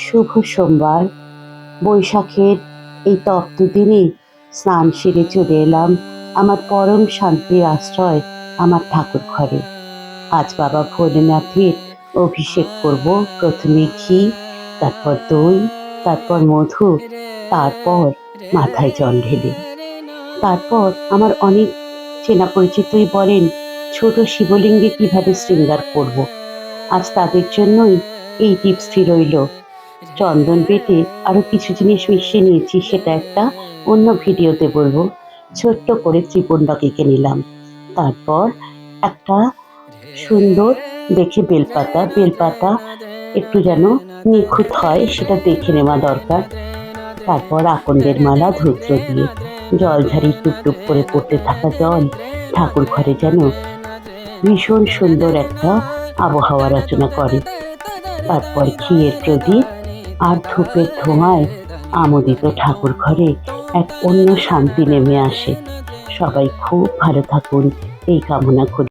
শুভ সোমবার। বৈশাখের এই তপ্ত দিনে স্নান সেরে চলে এলাম আমার পরম শান্তির আশ্রয়, আমার ঠাকুর ঘরে। আজ বাবা ভোলেনাথের অভিষেক করব। প্রথমে ঘি, তারপর দই, তারপর মধু, তারপর মাথায় জল ঢেলে। তারপর আমার অনেক চেনা পরিচিতই বলেন ছোট শিবলিঙ্গে কিভাবে শৃঙ্গার করব। আজ তাদের জন্যই এই টিপসটি রইল। চন্দন বেটে আরো কিছু জিনিস মিশিয়ে নিয়েছি, সেটা একটা অন্য ভিডিওতে বলবো। ছোট্ট করে ত্রিপুণ্ডক এঁকে নিলাম। তারপর একটা সুন্দর দেখে বেলপাতা একটু যেন নিখুঁত হয় সেটা দেখে নেওয়া দরকার। তারপর আকন্দের মালা ধূত্র দিয়ে জলঝারি টুপটুপ করে পড়তে থাকা জল ঠাকুর ঘরে যেন ভীষণ সুন্দর একটা আবহাওয়া রচনা করে। তারপর ঘিয়ের প্রদীপ আর ধূপের ধোঁয়ায় আমোদিত ঠাকুর ঘরে এক অন্য শান্তি নেমে আসে। সবাই খুব ভালো থাকুন এই কামনা করি।